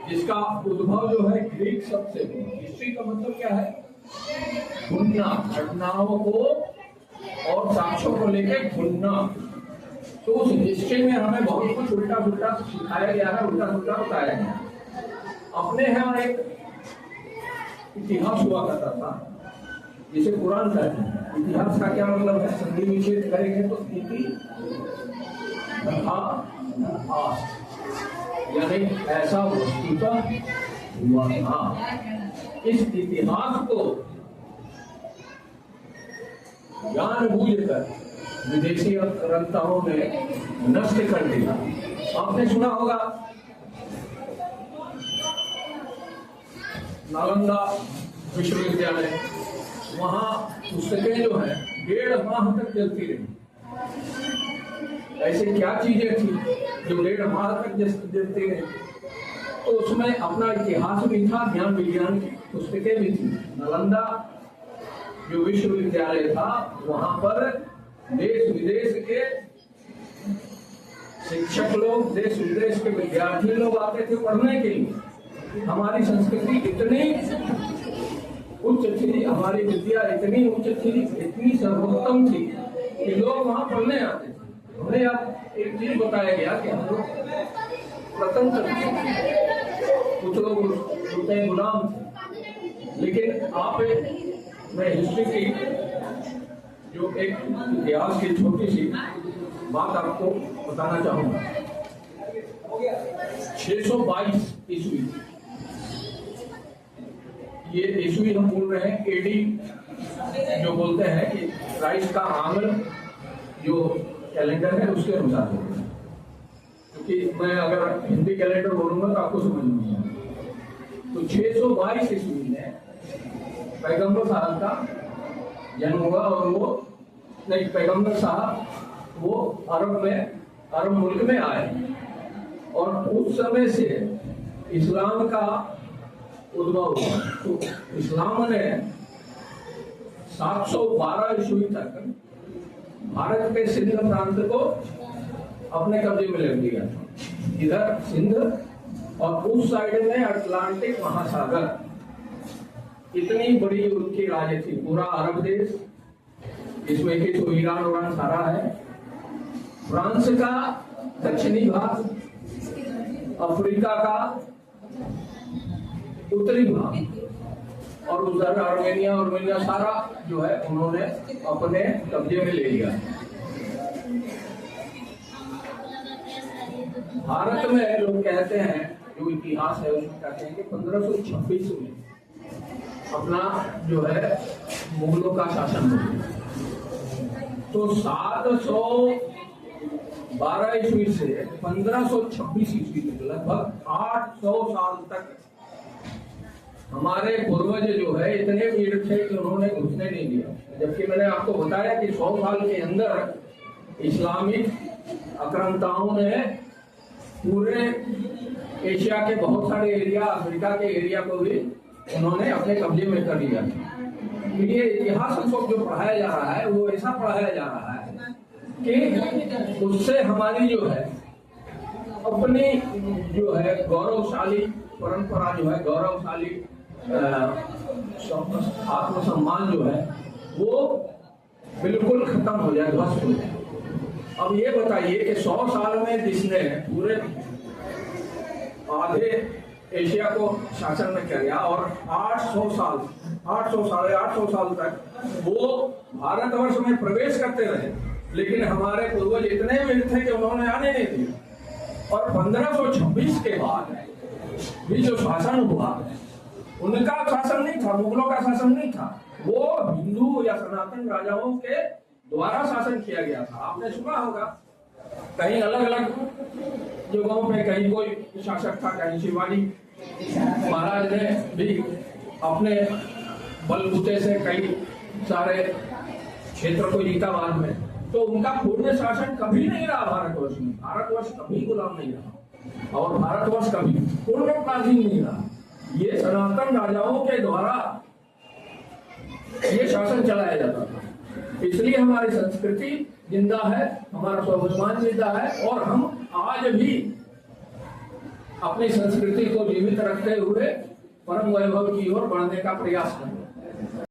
जिसका उद्भव जो है ग्रीक शब्द से हुआ। हिस्ट्री का मतलब क्या है? ढूंढना, घटनाओं को और साक्ष्यों को लेकर ढूंढना। तो उस हिस्ट्री में हमें बहुत कुछ उल्टा पुल्टा सिखाया गया है, उल्टा पुल्टा बताया गया। अपने यहाँ एक इतिहास हुआ करता था, जिसे कुरान कहते हैं। इतिहास का क्या मतलब है? संधि विच्छेद करेंगे तो इति तथा, यानी ऐसा वस्तुतः हुआ था। इस इतिहास को जानबूझकर विदेशी आक्रांताओं ने नष्ट कर दिया। आपने सुना होगा नालंदा विश्वविद्यालय, वहां पुस्तकें जो है 1.5 माह तक चलती रही। ऐसे क्या चीजें थी जो 1.5 माह तक चलती रही? तो उसमें अपना इतिहास भी था, ज्ञान विज्ञान की पुस्तकें भी थी। नालंदा जो विश्वविद्यालय था, वहां पर देश विदेश के शिक्षक लोग, देश विदेश के विद्यार्थी लोग आते थे पढ़ने के लिए। हमारी संस्कृति इतनी उच्च थी, हमारी विद्या इतनी उच्च थी, इतनी सर्वोत्तम थी कि लोग वहां पढ़ने आते थे। हमें अब एक चीज बताया गया कि हम लोग स्वतंत्र थे, कुछ लोग होते गुलाम थे। लेकिन आप मैं हिस्ट्री की जो एक इतिहास की छोटी सी बात आपको बताना चाहूंगा। 622 ईस्वी, ये ईस्वी हम बोल रहे हैं, एडी जो बोलते हैं कि क्राइस्ट का आगमन जो कैलेंडर है उसके अनुसार होगा। क्योंकि मैं अगर हिंदी कैलेंडर बोलूंगा तो आपको समझ नहीं आएगा। तो 622 ईस्वी में पैगंबर साहब का जन्म हुआ और वो नहीं, पैगंबर साहब वो अरब मुल्क में आए और उस समय से इस्लाम का उद्भव हुआ। तो इस्लाम ने 712 ईस्वी तक भारत के सिंध प्रांत को अपने कब्जे में ले लिया। इधर सिंध और उस साइड में अटलांटिक महासागर, इतनी बड़ी उनकी राज्य थी। पूरा अरब देश, इसमें कि तो ईरान सारा है, फ्रांस का दक्षिणी भाग, अफ्रीका का उत्तरी भाग और उधर आर्मेनिया सारा जो है उन्होंने अपने कब्जे में ले लिया। भारत में लोग कहते हैं, जो इतिहास है उसमें कहते हैं कि 1526 में अपना जो है मुगलों का शासन हो गया। तो 712 ईस्वी से 1526 ईस्वी तक लगभग 800 साल तक हमारे पूर्वज जो है इतने वीर थे कि उन्होंने घुसने नहीं दिया। जबकि मैंने आपको बताया कि 100 साल के अंदर इस्लामिक आक्रांताओं ने पूरे एशिया के बहुत सारे एरिया, अफ्रीका के एरिया को भी उन्होंने अपने कब्जे में कर लिया। ये इतिहास हमको जो पढ़ाया जा रहा है वो ऐसा पढ़ाया जा रहा है कि उससे हमारी जो है अपनी जो है गौरवशाली परंपरा जो है, गौरवशाली आत्मसम्मान जो है वो बिल्कुल खत्म हो जाए, ध्वस्त हो जाए। अब ये बताइए कि 100 साल में जिसने पूरे आधे एशिया को शासन में किया और 800 साढ़े 800 साल तक वो भारतवर्ष में प्रवेश करते रहे, लेकिन हमारे पूर्वज इतने वीर थे कि उन्होंने आने नहीं दिया। और 1526 के बाद भी जो शासन हुआ, उनका शासन नहीं था, मुगलों का शासन नहीं था, वो हिंदू या सनातन राजाओं के द्वारा शासन किया गया था। आपने सुना होगा कहीं अलग अलग जगहों पे, कहीं कोई शासक था, कहीं शिवाजी महाराज ने भी अपने बलबूते से कई सारे क्षेत्र को जीता बाद में। तो उनका पूर्ण शासन कभी नहीं रहा भारतवर्ष में। भारतवर्ष कभी गुलाम नहीं रहा और भारतवर्ष कभी पूर्ण प्राचीन नहीं रहा। ये सनातन राजाओं के द्वारा ये शासन चलाया जाता था। इसलिए हमारी संस्कृति जिंदा है, हमारा स्वाभिमान जिंदा है और हम आज भी अपनी संस्कृति को जीवित रखते हुए परम वैभव की ओर बढ़ने का प्रयास करें।